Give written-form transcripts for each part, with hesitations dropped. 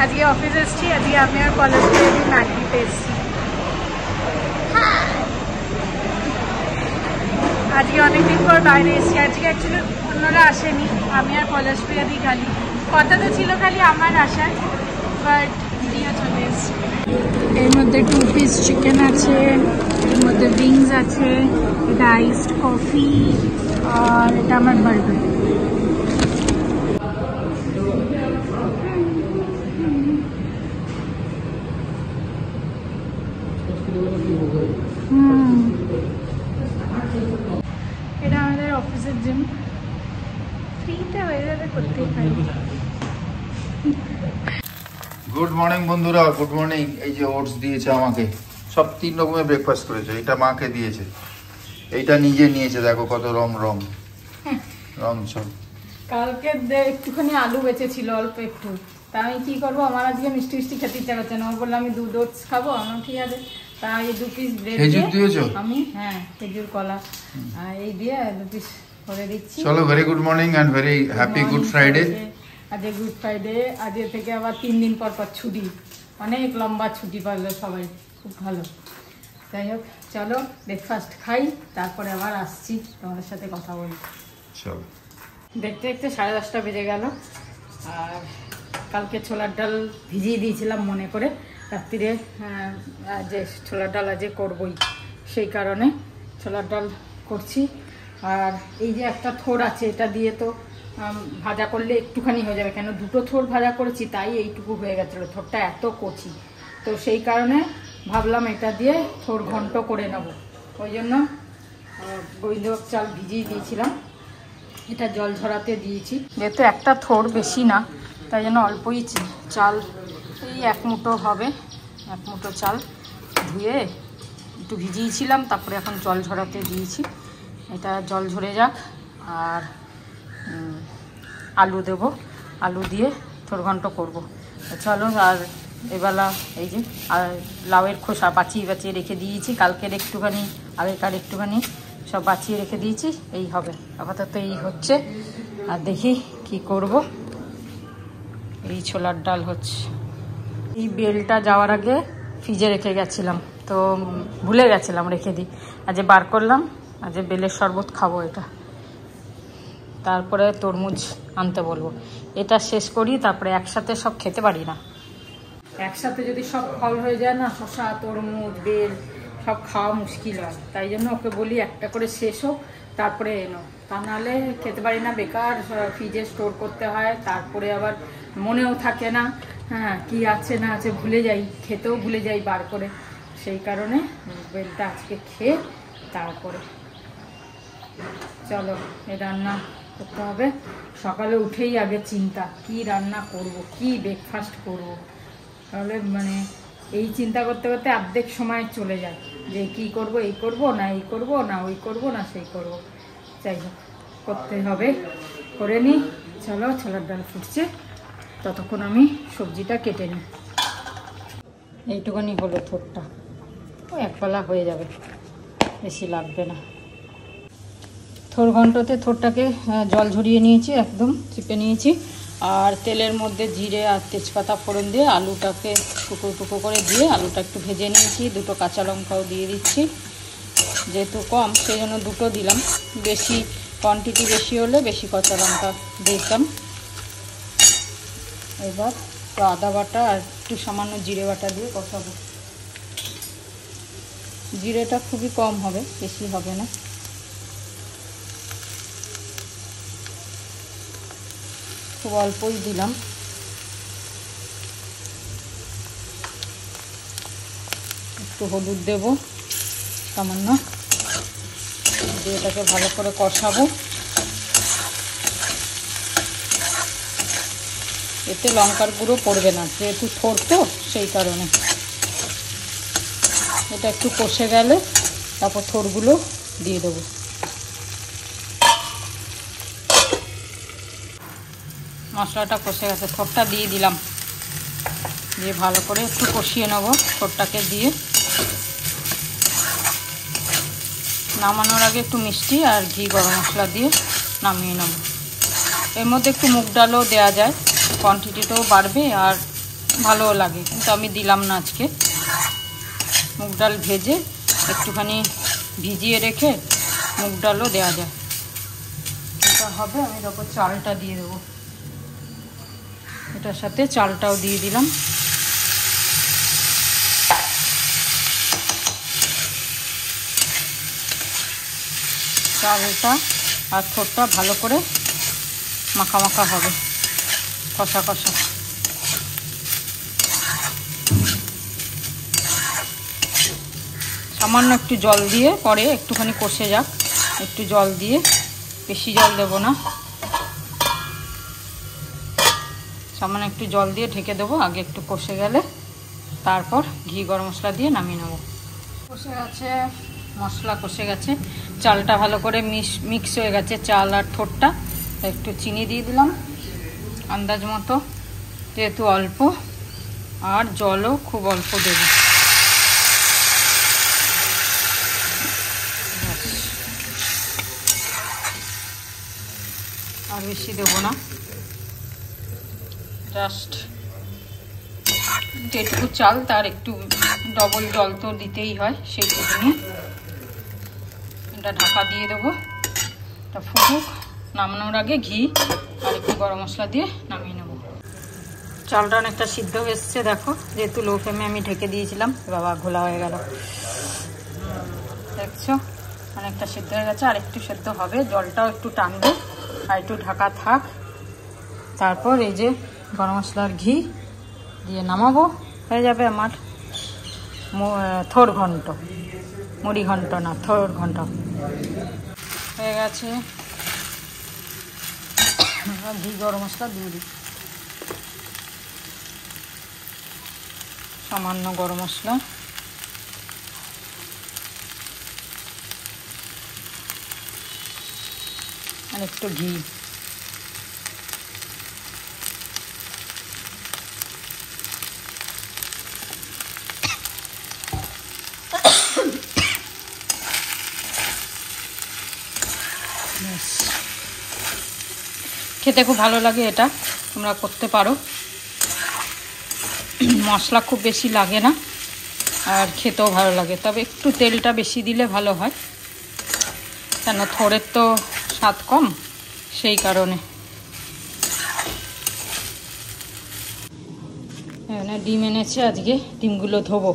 আজকে অফিস এসেছি, আজকে আমি আর কলেজ থেকে ম্যাগনিতে এসেছি। আজকে অনেকদিন পর বাইরে এসেছি। আজকে অ্যাকচুয়ালি অন্যরা আসেনি, আমি আর কলেজ প্রিয়াদি খালি কথা তো ছিল খালি আমার আসার, বাট প্রিয়া চলে এসেছি। এর মধ্যে 2 পিস চিকেন আছে, এর মধ্যে উইংস আছে, এটা আইসড কফি, আর এটা আমার বার্গার। এটা আমাদের অফিসের জিম, ফ্রিতে হয়ে যাবে, করতেই পারি। গুড মর্নিং বন্ধুরা, গুড মর্নিং। এই যে ওটস দিয়েছে আমাকে, সব 3 রকমের ব্রেকফাস্ট করেছে। এটা মাকে দিয়েছে, এইটা নিজে নিয়েছে, দেখো কত রং রং রং সব। কালকে একটুখানি আলু বেঁচেছিল অল্প একটু, তা আমি কি করবো, আমার আজকে মিষ্টি মিষ্টি খেতে ইচ্ছা করছে না। ও বললো আমি দুধ ওটস খাবো, আমার ঠিক আছে। তা এই 2 পিস ব্রেড আমি খেজুর কলা এই দিয়ে 2 পিস করে দিচ্ছি। চলো, very good morning and very happy good Friday. আজকে গুড ফ্রাইডে, আজকে থেকে আবার 3 দিন পর পর ছুটি, অনেক লম্বা ছুটি পারলো সবাই, খুব ভালো। যাই হোক, চলো ব্রেকফাস্ট খাই, তারপরে আবার আসছি তোমাদের সাথে কথা বলি। চলো। দেখতে দেখতে 10:30 বেজে গেল। আর কালকে ছোলার ডাল ভিজিয়ে দিয়েছিলাম মনে করে রাত্রিরে, যে ছোলার ডাল আজকে করবই, সেই কারণে ছোলার ডাল করছি। আর এই যে একটা থোড় আছে, এটা দিয়ে তো ভাজা করলে একটুখানি হয়ে যাবে, কেন 2টো থোড় ভাজা করেছি, তাই এইটুকু হয়ে গেছিলো। থোড়টা এত কচি, তো সেই কারণে ভাবলাম এটা দিয়ে থোড় ঘন্ট করে নেব। ওই জন্য গোবিন্দভোগ চাল ভিজিয়ে দিয়েছিলাম, এটা জল ঝরাতে দিয়েছি। যেহেতু একটা থোড়, বেশি না, তাই জন্য অল্পই চাল, এই 1 মুঠো হবে, 1 মুঠো চাল ধুয়ে একটু ভিজিয়েছিলাম, তারপরে এখন জল ঝরাতে দিয়েছি। এটা জল ঝরে যাক। আর আলু দেব, আলু দিয়ে থোড় ঘন্ট করবো। চলো। আর এবেলা এই যে লাউয়ের খোসা বাঁচিয়ে বাঁচিয়ে রেখে দিয়েছি, কালকের একটুখানি, আগেকার একটুখানি, সব বাঁচিয়ে রেখে দিয়েছি। এই হবে আপাতত, এই হচ্ছে। আর দেখি কি করব। এই ছোলার ডাল হচ্ছে। এই বেলটা যাওয়ার আগে ফ্রিজে রেখে গেছিলাম, তো ভুলে গেছিলাম রেখে দিই। আজ বার করলাম, আজ বেলের শরবত খাবো। এটা তারপরে তরমুজ আনতে বলবো। এটা শেষ করি, তারপরে একসাথে সব খেতে পারি না। একসাথে যদি সব ফল হয়ে যায় না, শসা, তরমুজ, বেল, সব খাওয়া মুশকিল হয়। তাই জন্য ওকে বলি একটা করে শেষ হোক, তারপরে এনো, তা নাহলে খেতে পারি না। বেকার ফ্রিজে স্টোর করতে হয়, তারপরে আবার মনেও থাকে না, কি আছে না আছে ভুলে যাই, খেতেও ভুলে যাই বার করে। সেই কারণে বেলটা আজকে খেয়ে তারপরে চলো এই রান্না করতে হবে। সকালে উঠেই আগে চিন্তা, কি রান্না করব, কি ব্রেকফাস্ট করব। তাহলে মানে এই চিন্তা করতে করতে অর্ধেক সময় চলে যায়, যে কি করব, এই করব না, এই করব না, ওই করব না, সেই করব। যাই হোক, করতে হবে, করে নিই। চলো, ছোলার ডাল ফুটছে, ততক্ষণ আমি সবজিটা কেটে নিই। এইটুকুনি হলো থোড়টা, একবেলা হয়ে যাবে, বেশি লাগবে না। থোড় ঘন্টতে থোড়টাকে জল ঝরিয়ে নিয়েছি, একদম চিপে নিয়েছি। আর তেলের মধ্যে জিরে আর তেজপাতা ফোড়ন দিয়ে আলুটাকে টুকরো টুকরো করে দিয়ে আলুটা একটু ভেজে নিয়েছি। 2টো কাঁচা লঙ্কাও দিয়ে দিচ্ছি, যেহেতু কম সেই জন্য 2টো দিলাম। বেশি কোয়ান্টিটি বেশি হলে বেশি কাঁচা লঙ্কা দিতাম। এবার তো আদা বাটা আর একটু সামান্য জিরে বাটা দিয়ে কষাবো। জিরেটা খুবই কম হবে, বেশি হবে না। খুব অল্পই দিলাম। একটু হলুদ দেব সামান্য, দিয়ে এটাকে ভালো করে কষাবো। এতে লঙ্কার গুঁড়ো পড়বে না, যেহেতু থোড় তো, সেই কারণে। এটা একটু কষে গেলে তারপর থোড়গুলো দিয়ে দেবো। মশলাটা কষে গেছে, থোড়টা দিয়ে দিলাম, দিয়ে ভালো করে একটু কষিয়ে নেবো থোড়টাকে দিয়ে। নামানোর আগে একটু মিষ্টি আর ঘি গরম মশলা দিয়ে নামিয়ে নেব। এর মধ্যে একটু মুগ ডালও দেওয়া যায়, কোয়ান্টিটিটাও বাড়বে আর ভালোও লাগে, কিন্তু আমি দিলাম না আজকে। মুগ ডাল ভেজে একটুখানি ভিজিয়ে রেখে মুগ ডালও দেওয়া যায়, এটা হবে। আমি তারপর চালটা দিয়ে দেবো, এটার সাথে চালটাও দিয়ে দিলাম। চালটা আর থোড়টা ভালো করে মাখা মাখা হবে, কষা কষা। সামান্য একটু জল দিয়ে পরে একটুখানি কষে যাক, একটু জল দিয়ে, বেশি জল দেবো না, সামান্য একটু জল দিয়ে ঢেকে দেবো। আগে একটু কষে গেলে তারপর ঘি গরম মশলা দিয়ে নামিয়ে নেবো। কষে গেছে, মশলা কষে গেছে, চালটা ভালো করে মিক্স হয়ে গেছে, চাল আর থোড়টা। একটু চিনি দিয়ে দিলাম আন্দাজ মতো, যেহেতু অল্প, আর জলও খুব অল্প দেব। আর বেশি দেবো না, জাস্ট যেটুকু চাল তার একটু ডবল জল তো দিতেই হয়, সেইটুকু নিয়ে এটা ঢাকা দিয়ে দেবো। এটা ফুটুক, নামানোর আগে ঘি আর একটু গরম মশলা দিয়ে নামিয়ে নেব। চালটা অনেকটা সিদ্ধ হয়ে এসছে দেখো, যেহেতু লো ফ্লেমে আমি ঢেকে দিয়েছিলাম। বাবা, ঘোলা হয়ে গেল, দেখছো অনেকটা সিদ্ধ হয়ে গেছে। আর একটু সেদ্ধ হবে, জলটাও একটু টানবে, আর একটু ঢাকা থাক। তারপর এই যে গরম মশলার ঘি দিয়ে নামাবো, হয়ে যাবে আমার থোড় ঘন্ট, মুড়ি ঘন্ট না, থোড় ঘন্ট হয়ে গেছে। ঘি গরম মশলা দিয়ে দিই, সামান্য গরম মশলা, আর একটু ঘি। খেতে খুব ভালো লাগে, এটা তোমরা করতে পারো। মশলা খুব বেশি লাগে না, আর খেতেও ভালো লাগে, তবে একটু তেলটা বেশি দিলে ভালো হয়, কেন থোড়ের তো স্বাদ কম, সেই কারণে। এখানে ডিম এনেছে আজকে, ডিমগুলো ধোবো।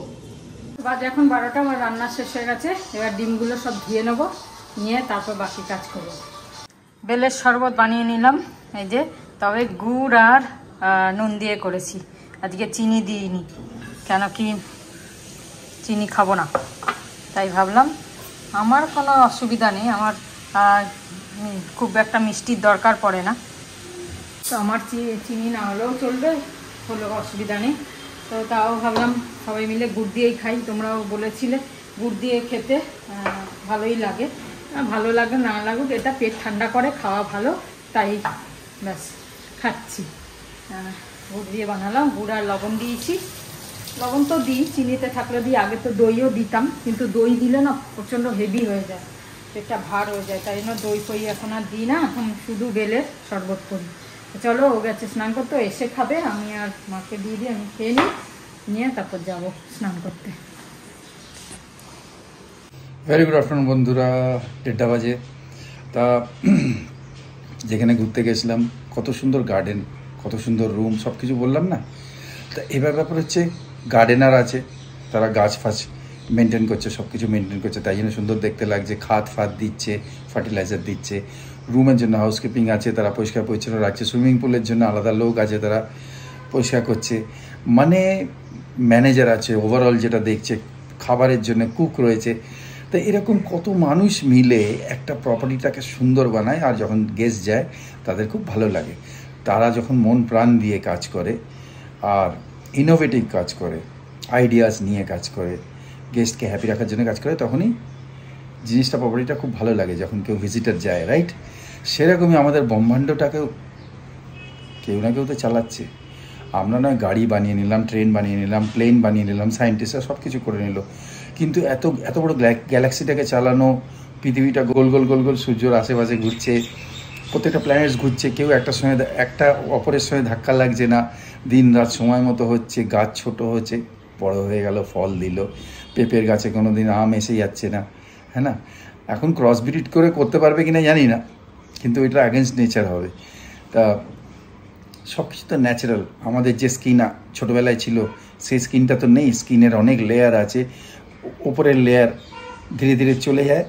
বাজে এখন 12টা, আমার রান্না শেষ হয়ে গেছে। এবার ডিমগুলো সব ধুয়ে নেবো, নিয়ে তারপর বাকি কাজ করবো। বেলের শরবত বানিয়ে নিলাম এই যে, তবে গুড় আর নুন দিয়ে করেছি, আজকে চিনি দিইনি, কেন কি চিনি খাবো না, তাই ভাবলাম আমার কোনো অসুবিধা নেই, আমার খুব একটা মিষ্টির দরকার পড়ে না, তো আমার চিনি না হলেও চলবে, হলেও অসুবিধা নেই। তো তাও ভাবলাম সবাই মিলে গুড় দিয়েই খাই, তোমরাও বলেছিলে গুড় দিয়ে খেতে ভালোই লাগে। ভালো লাগে না লাগুক, এটা পেট ঠান্ডা করে, খাওয়া ভালো, তাই ব্যাস খাচ্ছি। গুড় দিয়ে বানালাম, গুড় আর লবণ দিয়েছি, লবণ তো দিই, চিনিতে থাকলে দিই, আগে তো দইও দিতাম, কিন্তু দই দিলে না প্রচণ্ড হেভি হয়ে যায়, পেটটা ভার হয়ে যায়, তাই জন্য দই ফই এখন আর দিই না, এখন শুধু বেলের শরবত করি। চলো, ও গেছে স্নান করতে, এসে খাবে, আমি আর মাকে দিয়ে দিই, আমি খেয়ে নিয়ে তারপর যাব স্নান করতে। ভেরি গুড আফটারনুন বন্ধুরা, 1টা বাজে। তা যেখানে ঘুরতে গেছিলাম, কত সুন্দর গার্ডেন, কত সুন্দর রুম, সব কিছু বললাম না। তা এবার ব্যাপার হচ্ছে, গার্ডেনার আছে, তারা গাছ ফাছ মেনটেন করছে, সব কিছু মেনটেন করছে, তাই জন্য সুন্দর দেখতে লাগছে, খাদ ফাদ দিচ্ছে, ফার্টিলাইজার দিচ্ছে। রুমের জন্য হাউসকিপিং আছে, তারা পরিষ্কার পরিচ্ছন্ন রাখছে। সুইমিং পুলের জন্য আলাদা লোক আছে, তারা পরিষ্কার করছে, মানে ম্যানেজার আছে, ওভারঅল যেটা দেখছে, খাবারের জন্য কুক রয়েছে। তো এরকম কত মানুষ মিলে একটা প্রপার্টিটাকে সুন্দর বানায়, আর যখন গেস্ট যায় তাদের খুব ভালো লাগে। তারা যখন মন প্রাণ দিয়ে কাজ করে আর ইনোভেটিভ কাজ করে, আইডিয়াস নিয়ে কাজ করে, গেস্টকে হ্যাপি রাখার জন্য কাজ করে, তখনই জিনিসটা, প্রপার্টিটা খুব ভালো লাগে যখন কেউ ভিজিটার যায়, রাইট? সেরকমই আমাদের ব্রহ্মাণ্ডটাকেও কেউ না কেউ তো চালাচ্ছে। আমরা নয় গাড়ি বানিয়ে নিলাম, ট্রেন বানিয়ে নিলাম, প্লেন বানিয়ে নিলাম, সায়েন্টিস্টরা সব কিছু করে নিল, কিন্তু এত বড় গ্যালাক্সিটাকে চালানো, পৃথিবীটা গোল গোল গোল গোল সূর্যের আশেপাশে ঘুরছে, প্রত্যেকটা প্ল্যানেটস ঘুরছে, কেউ একটা অপরের সঙ্গে ধাক্কা লাগছে না, দিন রাত সময় মতো হচ্ছে, গাছ ছোট হচ্ছে, বড় হয়ে গেল, ফল দিল। পেঁপের গাছে কোনো দিন আম এসে যাচ্ছে না, হ্যাঁ না? এখন ক্রস ব্রিড করে করতে পারবে কিনা জানি না, কিন্তু এটা অ্যাগেনস্ট নেচার হবে। তা সব কিছু তো ন্যাচারাল। আমাদের যে স্কিন ছোটোবেলায় ছিল সেই স্কিনটা তো নেই। স্কিনের অনেক লেয়ার আছে, উপরের লেয়ার ধীরে ধীরে চলে যায়,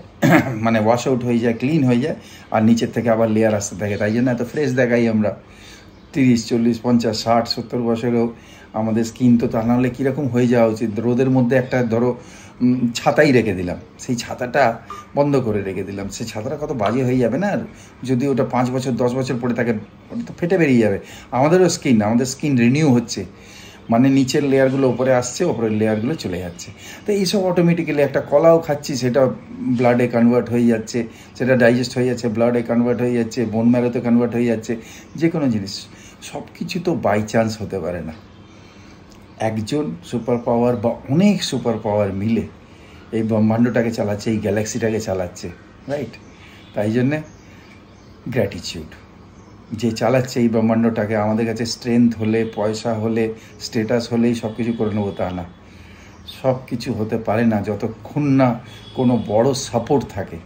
মানে ওয়াশ আউট হয়ে যায়, ক্লিন হয়ে যায়, আর নিচের থেকে আবার লেয়ার আসতে থাকে। তাই জন্য এত ফ্রেশ দেখাই আমরা। 30, 40, 50, 60, 70 বছরেও আমাদের স্কিন তো তা নাহলে কীরকম হয়ে যাওয়া উচিত। রোদের মধ্যে একটা ধরো ছাতাই রেখে দিলাম, সেই ছাতাটা বন্ধ করে রেখে দিলাম, সেই ছাতাটা কত বাজে হয়ে যাবে না? আর যদি ওটা 5 বছর 10 বছর পরে থাকে, ওটা তো ফেটে বেরিয়ে যাবে। আমাদের স্কিন রিনিউ হচ্ছে, মানে নিচের লেয়ারগুলো উপরে আসছে, ওপরের লেয়ারগুলো চলে যাচ্ছে। তো এইসব অটোমেটিক্যালি, একটা কলাও খাচ্ছি সেটা ব্লাডে কনভার্ট হয়ে যাচ্ছে, সেটা ডাইজেস্ট হয়ে যাচ্ছে, ব্লাডে কনভার্ট হয়ে যাচ্ছে, বোন ম্যারোতে কনভার্ট হয়ে যাচ্ছে। যে কোনো জিনিস, সব কিছু তো বাই চান্স হতে পারে না। একজন সুপার পাওয়ার বা অনেক সুপার পাওয়ার মিলে এই ব্রহ্মাণ্ডটাকে চালাচ্ছে, এই গ্যালাক্সিটাকে চালাচ্ছে, রাইট? তাই জন্যে গ্র্যাটিটিউড। যে চালাচ্ছে এই ব্রহ্মাণ্ডটাকে, আমাদের কাছে স্ট্রেংথ হলে, পয়সা হলে, স্টেটাস হলেই সব কিছু করে নেবো তা না। সব কিছু হতে পারে যতক্ষণ না কোনো বড় সাপোর্ট থাকে।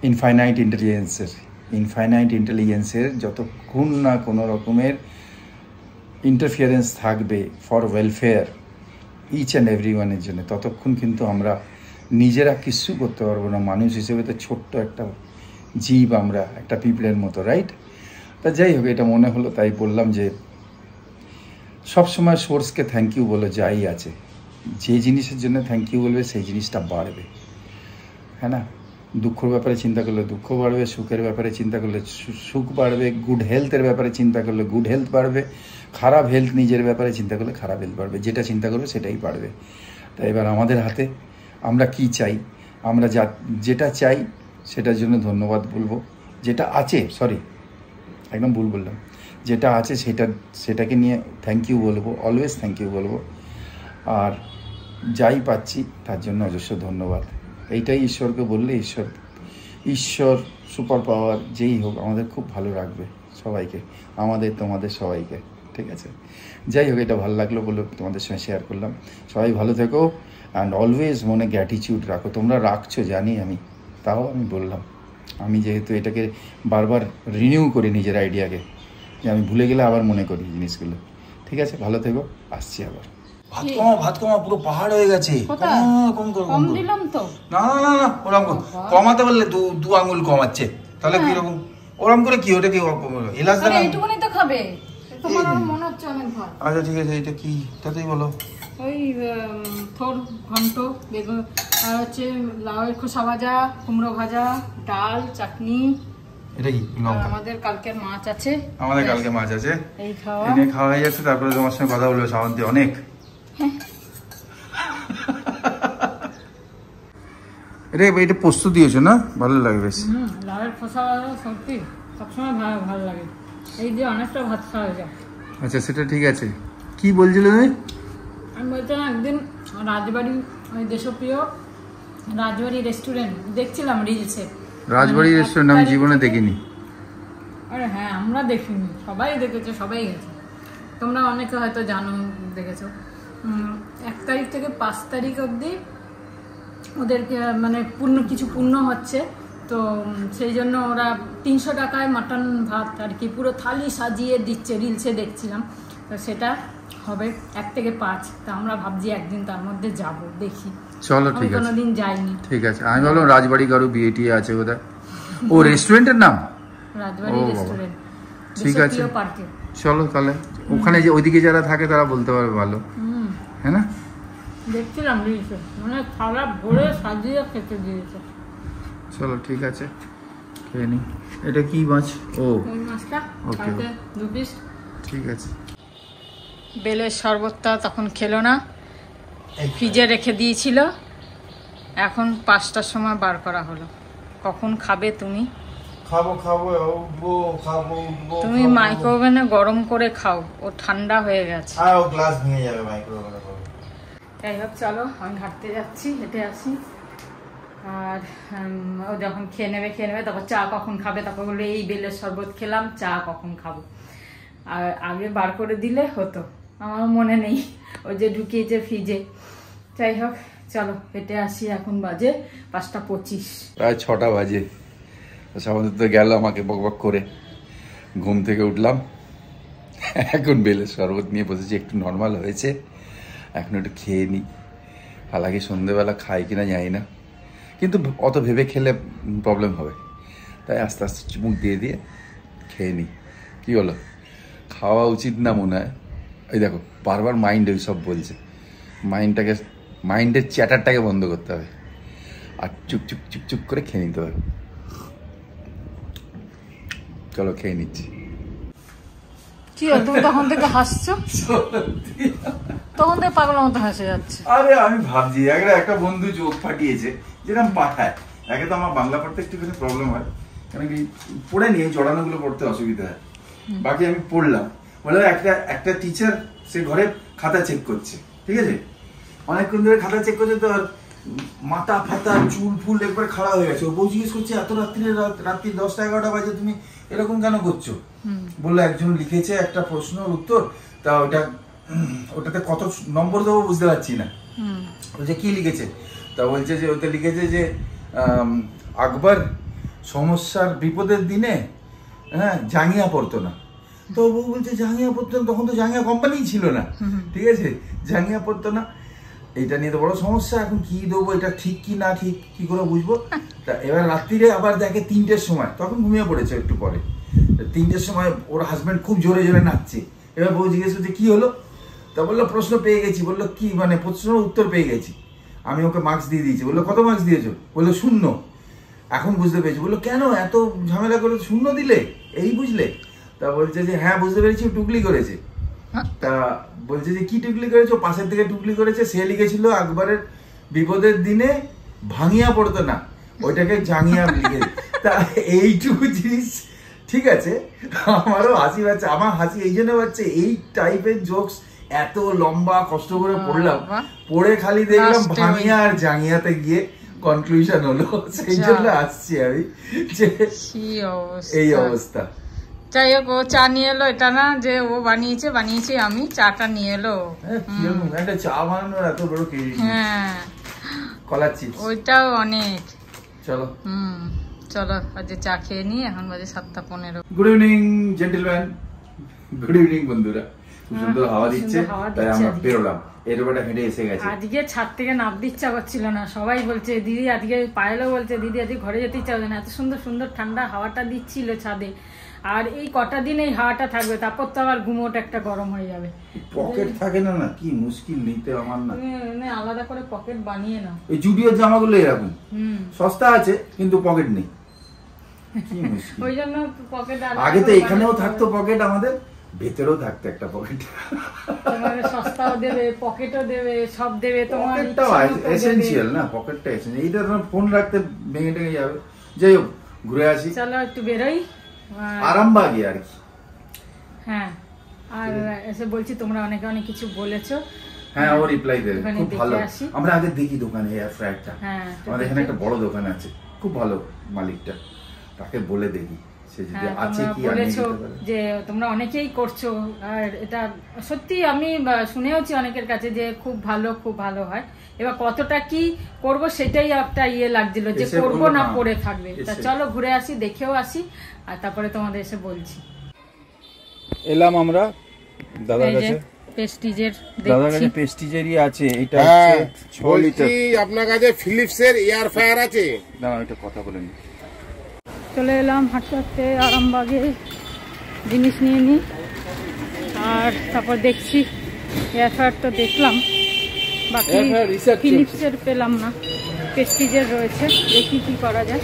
ইনফাইনাইট ইন্টেলিজেন্সের যতক্ষণ না কোনো রকমের ইন্টারফিয়ারেন্স থাকবে for welfare each and every ওয়ানের জন্য, ততক্ষণ কিন্তু আমরা নিজেরা কিচ্ছু করতে পারবো না। মানুষ হিসেবে তো ছোট্ট একটা জীব আমরা, একটা পিঁপড়ের মতো, রাইট? তা যাই হোক, এটা মনে হলো তাই বললাম যে সবসময় সোর্সকে থ্যাংক ইউ বলো। যাই আছে, যে জিনিসের জন্য থ্যাংক ইউ বলবে সেই জিনিসটা বাড়বে, হ্যাঁ না? দুঃখের ব্যাপারে চিন্তা করলে দুঃখ বাড়বে, সুখের ব্যাপারে চিন্তা করলে সুখ বাড়বে, গুড হেলথের ব্যাপারে চিন্তা করলে গুড হেলথ বাড়বে, খারাপ হেলথ নিজের ব্যাপারে চিন্তা করলে খারাপ হেলথ বাড়বে। যেটা চিন্তা করবে সেটাই বাড়বে। তাই এবার আমাদের হাতে, আমরা কি চাই, আমরা যেটা চাই সেটার জন্য ধন্যবাদ বলবো। যেটা আছে, একদম ভুল বললাম, যেটা আছে সেটাকে নিয়ে থ্যাংক ইউ বলবো, অলওয়েজ থ্যাংক ইউ বলবো। আর যাই পাচ্ছি তার জন্য অজস্র ধন্যবাদ। এইটাই ঈশ্বরকে বললে, ঈশ্বর সুপার পাওয়ার যেই হোক আমাদের খুব ভালো রাখবে সবাইকে, আমাদের তোমাদের সবাইকে, ঠিক আছে? যাই হোক, এটা ভালো লাগলো বলে তোমাদের সঙ্গে শেয়ার করলাম। সবাই ভালো থেকো, অ্যান্ড অলওয়েজ মনে গ্র্যাটিটিউড রাখো। তোমরা রাখছো জানি আমি, তাও আমি বললাম। আমি যেহেতু এটাকে বারবার রিনিউ করি নিজের আইডিয়াকে, যে আমি ভুলে গেলে আবার মনে করি জিনিসগুলো, ঠিক আছে? ভালো থেকো, আসছি আবার। ভাত কমা পুরো পাহাড় হয়ে গেছে। কম দিলাম তো না, ওরকম কমাতে বললে 2 আঙ্গুল কমাচ্ছে, তাহলে কিরকম? ওরকম করে কি, ওটা কি এলাচ দানা? এইটুকুনি তো খাবে, তোমার মনে হচ্ছে অনেক ভাত। আচ্ছা ঠিক আছে, এটা কি তাতেই বলো। ওই থোর ঘন্ট, বেগুন, আর হচ্ছে লাউয়ের খোসা ভাজা, কুমড়ো ভাজা, ডাল, চাটনি। এটা কি? আমাদের কালকের মাছ আছে। এই খাওয়া হয়ে যাচ্ছে, তারপরে তোমার সঙ্গে কথা বলবে শান্তি অনেক। এটা পোস্ত দিয়েছো না? ভালো লাগে বেশ। লাউয়ের খোসা ভাজা সত্যি সবসময় ভালো লাগে, এই যে অনেকটা ভাত খাওয়া যায়। আচ্ছা, সেটা ঠিক আছে। কি বলছিলে তুমি? আমি বলছিলাম, একদিন রাজবাড়ি, ওই দেশপ্রিয় রাজবাড়ি রেস্টুরেন্ট দেখছিলাম রিলসে। রাজবাড়ি রেস্টুরেন্ট আমি জীবনে দেখিনি। আরে হ্যাঁ, আমরা দেখিনি, সবাই দেখেছে, সবাই গেছে। তোমরা অনেকে হয়তো জানো, দেখেছো। 1 তারিখ থেকে 5 তারিখ অবধি ওদেরকে মানে কিছু পূর্ণ হচ্ছে, তো সেই জন্য ওরা 300 টাকায় মাটন ভাত আর কি পুরো থালি সাজিয়ে দিচ্ছে, রিলসে দেখছিলাম। তো সেটা হবে 1 থেকে 5। তা আমরা ভাবছি একদিন তার মধ্যে যাব, দেখি। চলো ঠিক আছে, কোনোদিন যাইনি। ঠিক আছে, আমি ভাবলাম রাজবাড়ি কারো বিয়েটি আছে বোধহয়। ও রেস্টুরেন্টের নাম রাজবাড়ি রেস্টুরেন্ট, ঠিক আছে। চলো তাহলে, ওখানে যে ওইদিকে যারা থাকে তারা বলতে পারবে ভালো, হ্যাঁ না? দেখছিলাম রিলসে, মানে থালা ভরে সাজিয়ে খেতে দিয়েছে। চলো ঠিক আছে, খেয়ে নি। এটা কি মাছ? ও মাছটা কালকে 2 পিস। ঠিক আছে। বেলের শরবতটা তখন খেলো না, ফ্রিজে রেখে দিয়েছিল, এখন 5টার সময় বার করা হলো। কখন খাবে তুমি? তুমি মাইক্রোওভেনে গরম করে খাও, ও ঠান্ডা হয়ে গেছে। গ্লাস ভেঙে যাবে মাইক্রোওভেনে। যাই হোক, চলো আমি হাঁটতে যাচ্ছি, হেঁটে আসি। আর ও যখন খেয়ে নেবে তখন চা কখন খাবে, তারপর বললো এই বেলের শরবত খেলাম, চা কখন খাবো। আর আগে বার করে দিলে হতো, আমার মনে নেই, ওই যে ঢুকিয়েছে ফ্রিজে। যাই হোক চলো হেঁটে আসি, এখন বাজে 5:25, প্রায় 6টা বাজে। আমাদের তো গেল আমাকে বকবক করে, ঘুম থেকে উঠলাম, এখন বেলের শরবত নিয়ে বসেছি, একটু নর্মাল হয়েছে, এখন একটু খেয়ে নিই। হালাকি সন্ধ্যেবেলা খাই কিনা জানি না, কিন্তু অত ভেবে খেলে প্রবলেম হবে, তাই আস্তে আস্তে চুমুক দিয়ে দিয়ে খেয়ে নিই। কী হলো, খাওয়া উচিত না মনে হয়? এই দেখো বারবার মাইন্ড ওই সব বলছে, মাইন্ডের চ্যাটারটাকে বন্ধ করতে হবে, আর চুপ চুপ চুপ চুপ করে খেয়ে নিতে হবে। চলো খেয়ে নিচ্ছি। কি হলো তুমি তখন থেকে হাসছো? তখন থেকে পাগলের মতো হাসে যাচ্ছে। আরে আমি ভাবছি একটা বন্ধু যোগ পাঠিয়েছে, যেরকম পাঠায়, একে তো আমার বাংলা পড়তে একটুখানি প্রবলেম হয়, কারণ কি পড়ে নিয়ে জড়ানো গুলো পড়তে অসুবিধা হয়, বাকি আমি পড়লাম। বলে একটা টিচার সে ঘরে খাতা চেক করছে, ঠিক আছে, অনেকক্ষণ ধরে খাতা চেক করছে, তো মাথা ফাতা চুল ফুল একবার খাড়া হয়ে গেছে। ও বউ জিজ্ঞেস করছে এত রাত্রি 10টা-11টা বাজে তুমি এরকম কেন করছো? বললো একজন লিখেছে একটা প্রশ্নের উত্তর, তা ওটাতে কত নম্বর দেবো বুঝতে পারছি না। বলছে কি লিখেছে? তা বলছে যে ওতে লিখেছে যে আকবর সমস্যার বিপদের দিনে জাঙ্গিয়া পড়তো না। তো বউ বলছে জাঙ্গিয়া পড়তো না, তখন তো জাঙ্গিয়া কোম্পানি ছিল না, ঠিক আছে, জাঙ্গিয়া পড়তো না, এইটা নিয়ে তো বড় সমস্যা, এখন কি দেবো, এটা ঠিক কি না ঠিক কি করে বুঝবো? তা এবার রাত্রিরে আবার দেখে 3টের সময়, তখন ঘুমিয়ে পড়েছে একটু পরে, 3টের সময় ওর হাজব্যান্ড খুব জোরে জোরে নাচছে। এবার বউ জিজ্ঞেস করছে কি হলো? তা বললো প্রশ্ন পেয়ে গেছি। বললো কি মানে? প্রশ্নের উত্তর পেয়ে গেছি, আমি ওকে মার্কস দিয়ে দিয়েছি। বললো কত মার্কস দিয়েছো? বললো 0। এখন বুঝতে পেরেছি। বললো কেন এত ঝামেলা করে 0 দিলে, এই বুঝলে? তা বলছে যে হ্যাঁ বুঝতে পেরেছি, টুকলি করেছে। তা বলছে যে কি টুকলি করেছো? পাশের থেকে টুকলি করেছে, সে লিখেছিল আকবরের বিপদের দিনে ভাঙিয়া পড়তো না, ওইটাকে জাঙ্গিয়া লিখে। তা এইটুকু জিনিস, ঠিক আছে, আমারও হাসি পাচ্ছে। আমার হাসি এই জন্য পাচ্ছে, এই টাইপের জোকস এত লম্বা কষ্ট করে পড়লাম, পড়ে খালি দেখলাম ভাঙিয়া আর জাঙ্গিয়াতে গিয়ে কনক্লুশন হলো, সেই জন্য আসছি আমি যে এই অবস্থা। যাই হোক, ও চা নিয়ে এলো, এটা না যে ও বানিয়েছে আমি, চাটা নিয়ে এলো। একটা চা বানানোর এত বড় ক্রেডিট। হ্যাঁ, কলার চিপস ওইটাও অনেক। চলো চলো আজ চা খেয়ে নিই, এখন বাজে 7:15। Good evening gentleman, good evening বন্ধুরা। খুব সুন্দর হাওয়া দিচ্ছে, তাই আমরা বেরোলাম, এরপরে হেঁটে এসে গেছে। আজকে ছাদ থেকে নামতে ইচ্ছা করছিল না, সবাই বলছে দিদি আজকে, পায়েলও বলছে দিদি আজকে ঘরে যেতে ইচ্ছা হবে না, এত সুন্দর সুন্দর ঠান্ডা হাওয়াটা দিচ্ছিল ছাদে। আর এই কটা দিন এই হাওয়াটা থাকবে, তারপর তো আবার ঘুমোট একটা গরম হয়ে যাবে। পকেট থাকে না, কি মুশকিল নিতে আমার না। আলাদা করে পকেট বানিয়ে নাও। এই জুডিওর জামাগুলো এরকম সস্তা আছে, কিন্তু পকেট নেই, কি মুশকিল। ওই জন্য পকেট আগে তো এখানেও থাকতো পকেট, আমাদের ভেতরেও থাকতো একটা পকেট। তোমার সস্তাও দেবে, পকেটও দেবে, সব দেবে। তোমার পকেটটাও এসেনশিয়াল না, পকেটটা এসেনশিয়াল। এইটা তোমার ফোন রাখতে ভেঙে টেঙে যাবে। যাই হোক, ঘুরে আসি, চলো একটু বেরোই, আরামবাগে আর কি। হ্যাঁ, আর এসে বলছি তোমরা অনেকে অনেক কিছু বলেছো। হ্যাঁ, ও রিপ্লাই দেবে, খুব ভালো। আমরা আগে দেখি দোকানে এয়ার ফ্রায়ারটা, আমাদের এখানে একটা বড় দোকান আছে, খুব ভালো মালিকটা, তাকে বলে দেখি সে যদি আছে কি বলেছো যে তোমরা অনেকেই করছো, আর এটা সত্যি আমি শুনেওছি অনেকের কাছে যে খুব ভালো হয়। এবার কতটা কি করব সেটাই একটা লাগছিল, যে করব না পড়ে থাকবে। তা চলো ঘুরে আসি, দেখেও আসি, আর তারপরে তোমাদের এসে বলছি। এলাম আমরা দাদার কাছে, প্রেস্টিজের, দাদার কাছে প্রেস্টিজেরই আছে। এটা হচ্ছে 6 লিটার। আপনার কাছে ফিলিপসের এয়ার ফ্রায়ার আছে? দাঁড়াও একটা কথা বলে নি। চলে এলাম হাঁটতে হাঁটতে আরামবাগে, জিনিস নিয়ে নিই, আর তারপর দেখছি এয়ার ফ্রায়ার তো দেখলাম, বাকি ফিলিপসের পেলাম না, প্রেস্টিজের রয়েছে, দেখি কি করা যায়।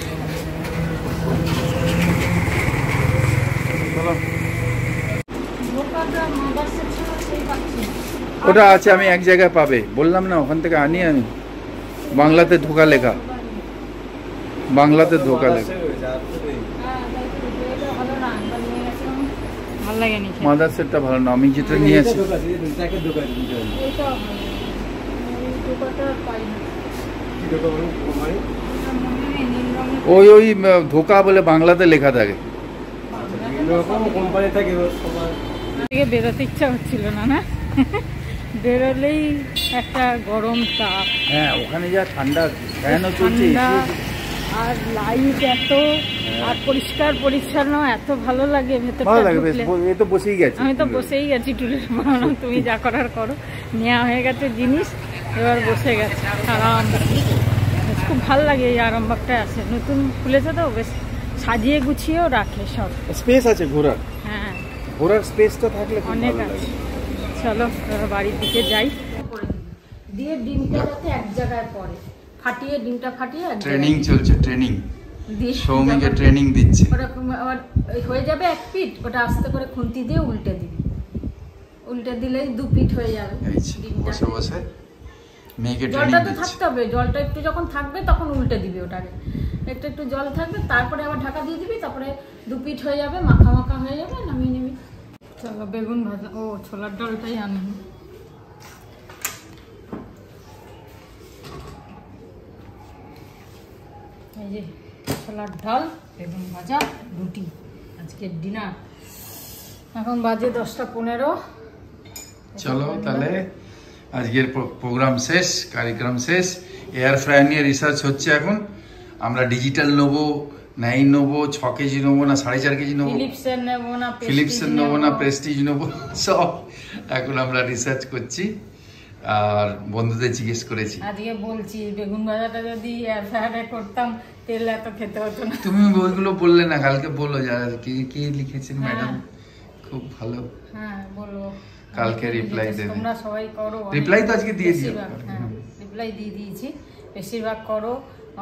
ওটা আছে, আমি এক জায়গায় পাবে বললাম না, ওখান থেকে আনি আমি। বাংলাতে ধোকা লেখা, বাংলাতে ধোকা লেখা। মাদার সেটটা ভালো না, আমি যেটা নিয়েছি ওই ধোকা বলে বাংলাতে লেখা থাকে। থেকে বেরোতে ইচ্ছা হচ্ছিল না, না বেরোলেই একটা গরম তাপ। হ্যাঁ, ওখানে যা ঠান্ডা, ফ্যানও চলছে, ঠান্ডা আর লাইট এত, আর পরিষ্কার পরিচ্ছন্ন, এত ভালো লাগে ভেতরটা ঢুকলে। এই তো বসেই গেছে, আমি তো বসেই গেছি টুলের বানানো, তুমি যা করার করো, নেওয়া হয়ে গেছে জিনিস, এবার বসে গেছে আরাম। খুব ভালো লাগে এই আরামবাগটায় আছে, নতুন খুলেছে তো, বেশ সাজিয়ে গুছিয়েও রাখে সব, স্পেস আছে ঘোরার। হ্যাঁ, ঘোরার স্পেসটা থাকলে অনেক আছে। চলো বাড়ির দিকে যাই। দিয়ে ডিমটা যাতে এক জায়গায় পড়ে, ফাটিয়ে ডিমটা ফাটিয়ে ট্রেনিং চলছে, ট্রেনিং, দিয়ে সৌমিকে ট্রেনিং দিচ্ছে। ওরকম আবার হয়ে যাবে এক পিঠ, ওটা আস্তে করে খুন্তি দিয়ে উল্টে দিবি, উল্টে দিলেই দু পিঠ হয়ে যাবে। বসে বসে মেয়েকে ট্রেনিং জলটা তো দিচ্ছে। থাকতে হবে, জলটা একটু যখন থাকবে তখন উল্টে দিবি ওটাকে, একটু একটু জল থাকবে, তারপরে আবার ঢাকা দিয়ে দিবি, তারপরে দু পিঠ হয়ে যাবে, মাখা মাখা হয়ে যাবে, নামিয়ে নিবি। চলো বেগুন ভাজা, ও ছোলার ডালটাই আনিনি। এই যে ছোলার ডাল, বেগুন ভাজা, রুটি, আজকের ডিনার। এখন বাজে 10:15। চলো তাহলে আজকের প্রোগ্রাম শেষ, কার্যক্রম শেষ। এয়ার ফ্রায়ার নিয়ে রিসার্চ হচ্ছে এখন। আমরা ডিজিটাল নেবো, 9 নেবো, 6 কেজি নেবো না 4.5 কেজি নেবো, ফিলিপসের নেবো না ফিলিপসের নেবো না প্রেস্টিজ নেবো, সব এখন আমরা রিসার্চ করছি আর বন্ধুদের জিজ্ঞেস করেছি। আজকে বলছি বেগুন ভাজাটা যদি এয়ার ফ্রায়ারে করতাম তেল এত খেতে হতো না। তুমি ওইগুলো বললে না, কালকে বলো যারা কি লিখেছেন ম্যাডাম, খুব ভালো। হ্যাঁ বলবো, কালকে রিপ্লাই দেবে। তোমরা সবাই করো, রিপ্লাই তো আজকে দিয়ে দিও। হ্যাঁ রিপ্লাই দিয়ে দিয়েছি, বেশিরভাগ করো,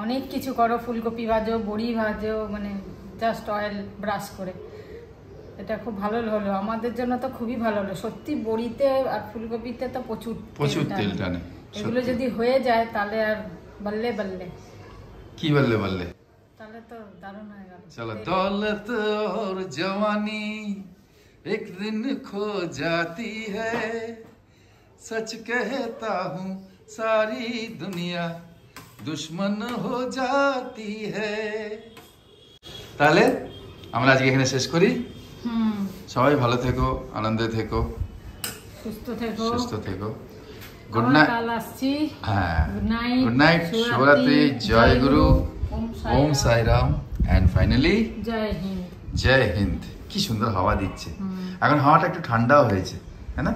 অনেক কিছু করো, ফুলকপি ভাজো, বড়ি ভাজো, মানে জাস্ট অয়েল ব্রাশ করে। এটা খুব ভালো হলো, আমাদের জন্য তো খুবই ভালো হলো সত্যি। বড়িতে আর ফুলকপিতে তো প্রচুর তেল টানে। এগুলো যদি হয়ে যায় তাহলে আর বললে বললে কি বললে তাহলে তো দারুণ হয়ে গেল। चलो दौलत और जवानी एक दिन खो जाती है, सच कहता हूँ सारी दुनिया दुश्मन हो जाती है। তাহলে আমরা আজকে এখানে শেষ করি। সবাই ভালো থেকো, আনন্দে থেকো, সুস্থ থেকো। Good night. কাল আসছি। হ্যাঁ, গুড নাইট, শুভরাত্রি, জয় গুরু, ওম সাই রাম, এন্ড ফাইনালি জয় হিন্দ। জয় হিন্দ। কি সুন্দর হাওয়া দিচ্ছে, এখন হাওয়াটা একটু ঠান্ডাও হয়েছে, তাই না?